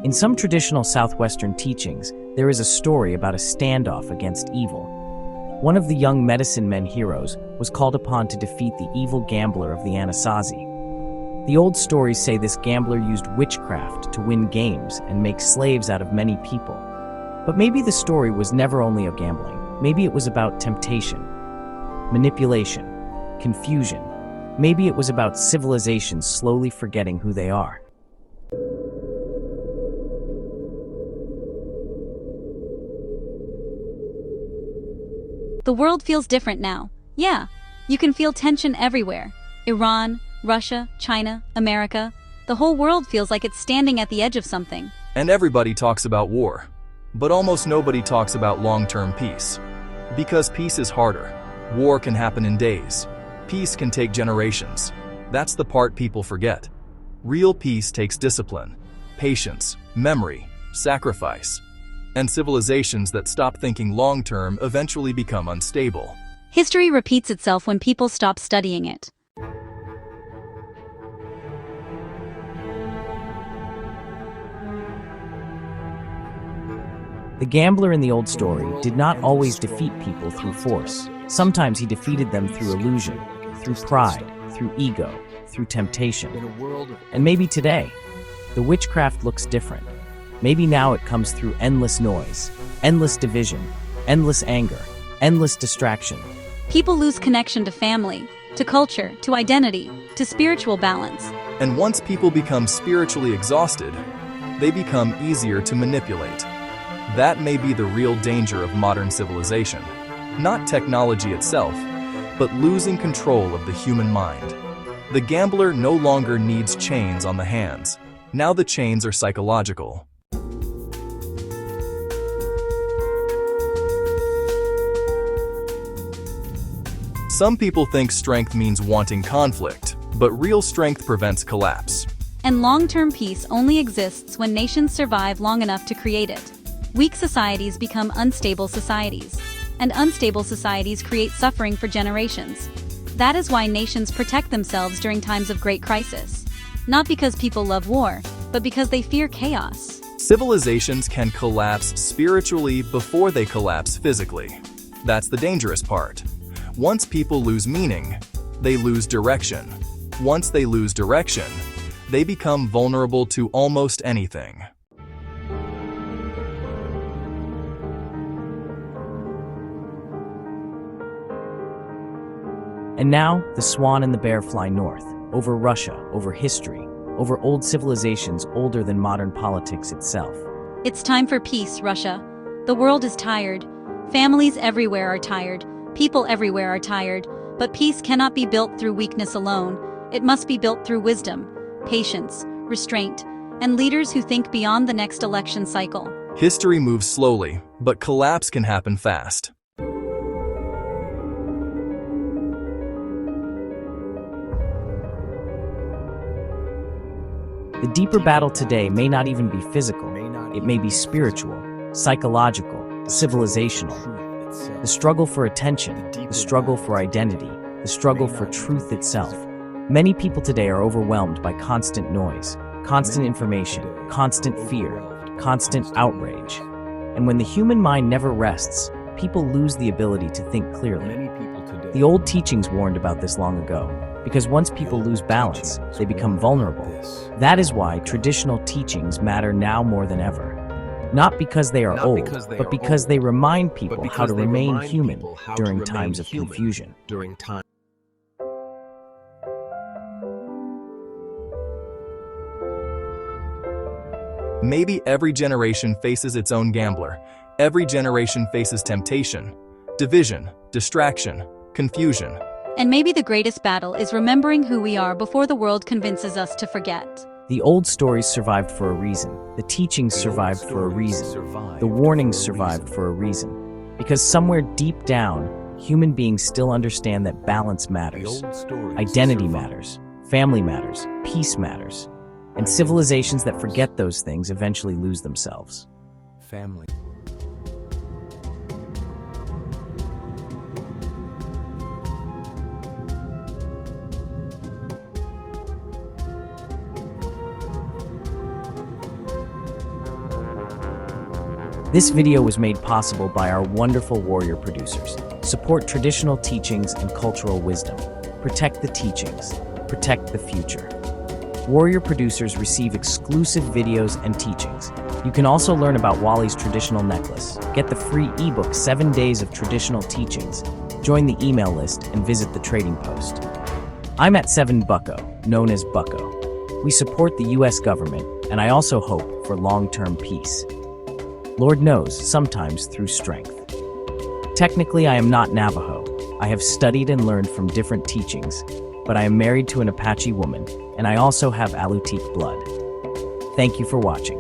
In some traditional Southwestern teachings, there is a story about a standoff against evil. One of the young medicine men heroes was called upon to defeat the evil gambler of the Anasazi. The old stories say this gambler used witchcraft to win games and make slaves out of many people. But maybe the story was never only of gambling. Maybe it was about temptation, manipulation, confusion. Maybe it was about civilizations slowly forgetting who they are. The world feels different now. Yeah, you can feel tension everywhere. Iran, Russia, China, America. The whole world feels like it's standing at the edge of something. And everybody talks about war. But almost nobody talks about long-term peace. Because peace is harder. War can happen in days. Peace can take generations. That's the part people forget. Real peace takes discipline, patience, memory, sacrifice. And civilizations that stop thinking long-term eventually become unstable. History repeats itself when people stop studying it. The gambler in the old story did not always defeat people through force. Sometimes he defeated them through illusion, through pride, through ego, through temptation. And maybe today, the witchcraft looks different. Maybe now it comes through endless noise, endless division, endless anger, endless distraction. People lose connection to family, to culture, to identity, to spiritual balance. And once people become spiritually exhausted, they become easier to manipulate. That may be the real danger of modern civilization. Not technology itself, but losing control of the human mind. The gambler no longer needs chains on the hands. Now the chains are psychological. Some people think strength means wanting conflict, but real strength prevents collapse. And long-term peace only exists when nations survive long enough to create it. Weak societies become unstable societies, and unstable societies create suffering for generations. That is why nations protect themselves during times of great crisis. Not because people love war, but because they fear chaos. Civilizations can collapse spiritually before they collapse physically. That's the dangerous part. Once people lose meaning, they lose direction. Once they lose direction, they become vulnerable to almost anything. And now, the swan and the bear fly north, over Russia, over history, over old civilizations older than modern politics itself. It's time for peace, Russia. The world is tired. Families everywhere are tired. People everywhere are tired. But peace cannot be built through weakness alone. It must be built through wisdom, patience, restraint, and leaders who think beyond the next election cycle. History moves slowly, but collapse can happen fast. The deeper battle today may not even be physical. It may be spiritual, psychological, civilizational. The struggle for attention, the struggle for identity, the struggle for truth itself. Many people today are overwhelmed by constant noise, constant information, constant fear, constant outrage. And when the human mind never rests, people lose the ability to think clearly. The old teachings warned about this long ago, because once people lose balance, they become vulnerable. That is why traditional teachings matter now more than ever. Not because they are old, but because they remind people how to remain human during times of confusion. Maybe every generation faces its own gambler. Every generation faces temptation, division, distraction, confusion. And maybe the greatest battle is remembering who we are before the world convinces us to forget. The old stories survived for a reason. The teachings survived for a reason. The warnings survived for a reason. Because somewhere deep down, human beings still understand that balance matters. Identity matters. Family matters. Peace matters. And civilizations that forget those things eventually lose themselves. Family. This video was made possible by our wonderful warrior producers. Support traditional teachings and cultural wisdom. Protect the teachings. Protect the future. Warrior producers receive exclusive videos and teachings. You can also learn about Wally's traditional necklace. Get the free ebook 7 Days of Traditional Teachings. Join the email list and visit the trading post. I'm at 7 Bucko, known as Bucko. We support the US government, and I also hope for long-term peace. Lord knows, sometimes through strength. Technically, I am not Navajo. I have studied and learned from different teachings, but I am married to an Apache woman, and I also have Alutiiq blood. Thank you for watching.